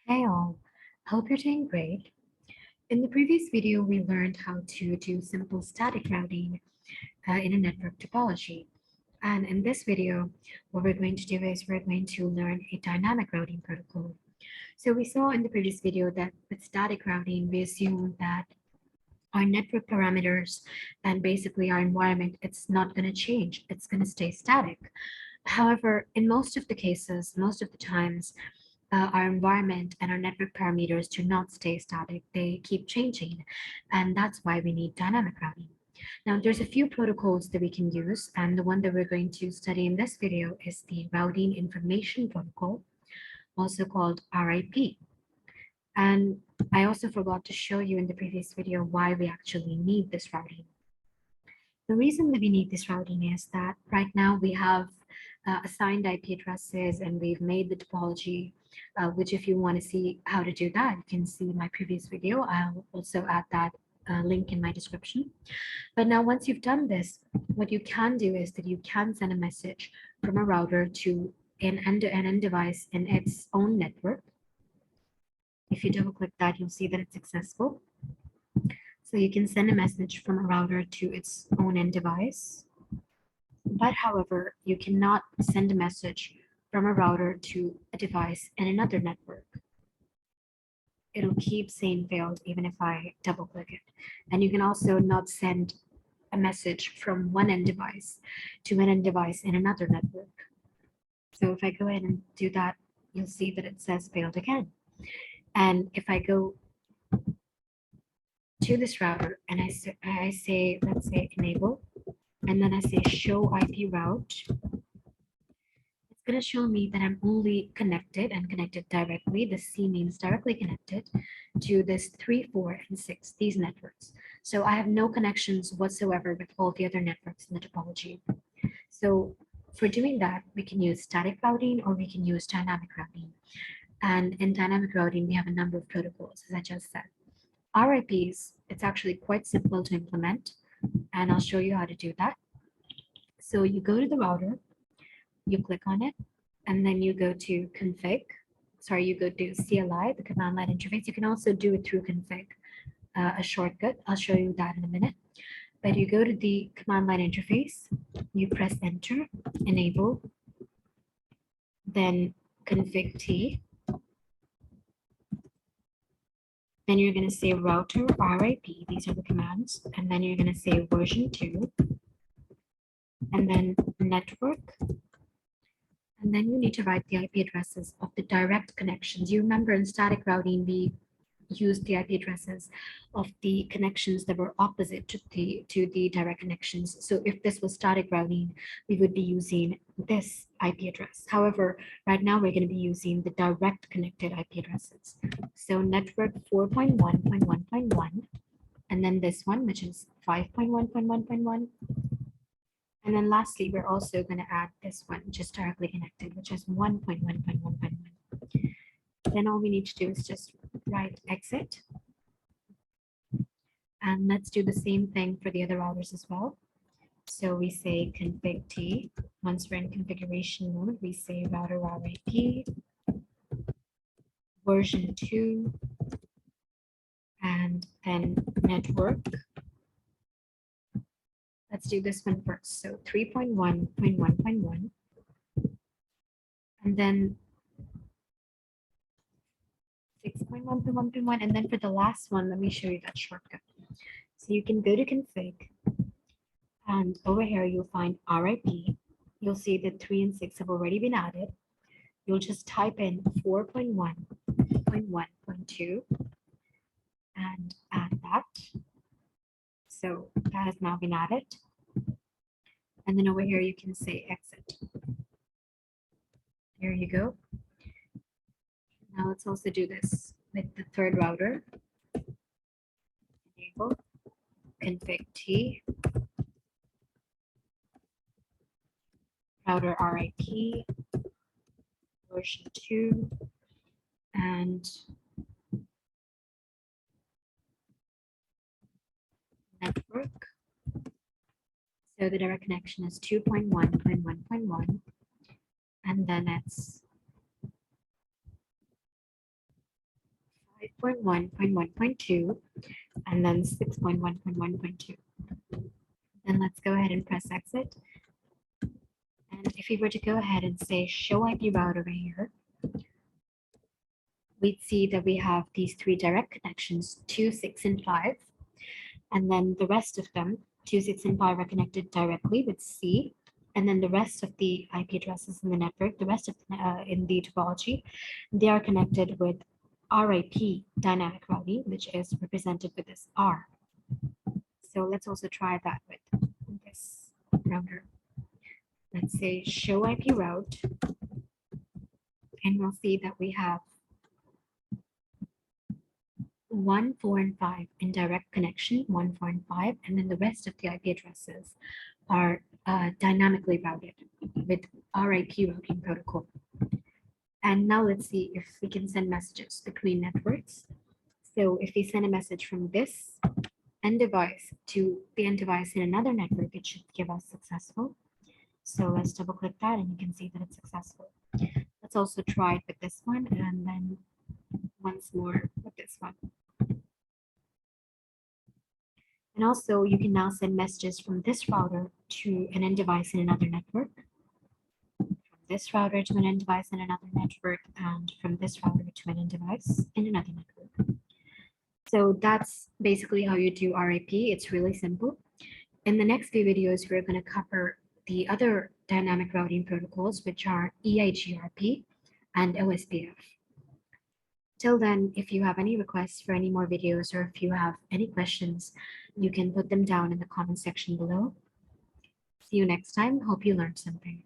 Hey all, hope you're doing great. In the previous video, we learned how to do simple static routing in a network topology. And in this video, what we're going to do is we're going to learn a dynamic routing protocol. So we saw in the previous video that with static routing, we assume that our network parameters and basically our environment, it's not going to change. It's going to stay static. However, in most of the cases, most of the times, our environment and our network parameters do not stay static. They keep changing. And that's why we need dynamic routing. Now, there's a few protocols that we can use. And the one that we're going to study in this video is the Routing Information Protocol, also called RIP. And I also forgot to show you in the previous video why we actually need this routing. The reason that we need this routing is that right now we have assigned IP addresses and we've made the topology, which if you want to see how to do that, you can see my previous video. I'll also add that link in my description. But now once you've done this, what you can do is that you can send a message from a router to an end-to-end device in its own network. If you double click that, you'll see that it's successful. So you can send a message from a router to its own end device. But however, you cannot send a message from a router to a device in another network. It'll keep saying failed even if I double click it. And you can also not send a message from one end device to an end device in another network. So if I go ahead and do that, you'll see that it says failed again. And if I go to this router and I say, let's say enable, and then I say show IP route, it's going to show me that I'm only connected and connected directly. The C means directly connected to this 3, 4, and 6, these networks. So I have no connections whatsoever with all the other networks in the topology. So for doing that, we can use static routing or we can use dynamic routing. And in dynamic routing, we have a number of protocols, as I just said. RIPs, it's actually quite simple to implement, and I'll show you how to do that. So you go to the router, you click on it, and then you go to config. Sorry, you go to CLI, the command line interface. You can also do it through config, a shortcut. I'll show you that in a minute. But you go to the command line interface, you press enter, enable, then config T. Then you're going to say router RIP. These are the commands. And then you're going to say version 2. And then network. And then you need to write the IP addresses of the direct connections. You remember in static routing, we used the IP addresses of the connections that were opposite to the direct connections. So if this was static routing, we would be using this IP address. However, right now we're going to be using the direct connected IP addresses. So network 4.1.1.1, and then this one, which is 5.1.1.1. And then lastly, we're also going to add this one, which is directly connected, which is 1.1.1.1. Then all we need to do is just write exit. And let's do the same thing for the other routers as well. So we say config T. Once we're in configuration mode, we say router RIP, version 2, and then network. Let's do this one first. So 3.1.1.1. And then 6.1.1.1. And then for the last one, let me show you that shortcut. So you can go to config. And over here, you'll find RIP. You'll see that 3 and 6 have already been added. You'll just type in 4.1.1.2 and add that. So that has now been added. And then over here, you can say exit. There you go. Now let's also do this with the third router. Enable, config T, router RIP, version 2, and network. So the direct connection is 2.1.1.1, and then it's 6.1.1.2, and then 6.1.1.2. Then let's go ahead and press exit. And if we were to go ahead and say show IP route over here, we'd see that we have these three direct connections, 2, 6, and 5. And then the rest of them, 2, 6, and 5 are connected directly with C. And then the rest of the IP addresses in the network, the rest of in the topology, they are connected with RIP dynamic routing, which is represented with this R. So let's also try that with this router. Let's say show IP route, and we'll see that we have 1, 4, and 5 in direct connection, 1, 4, and 5, and then the rest of the IP addresses are dynamically routed with RIP routing protocol. And now let's see if we can send messages between networks. So if we send a message from this end device to the end device in another network, it should give us successful. So let's double click that and you can see that it's successful. Let's also try it with this one and then once more with this one. And also you can now send messages from this router to an end device in another network, from this router to an end device in another network, and from this router to an end device in another network. So that's basically how you do RIP. It's really simple. In the next few videos, we're going to cover the other dynamic routing protocols, which are EIGRP and OSPF. Till then, if you have any requests for any more videos or if you have any questions, you can put them down in the comment section below. See you next time. Hope you learned something.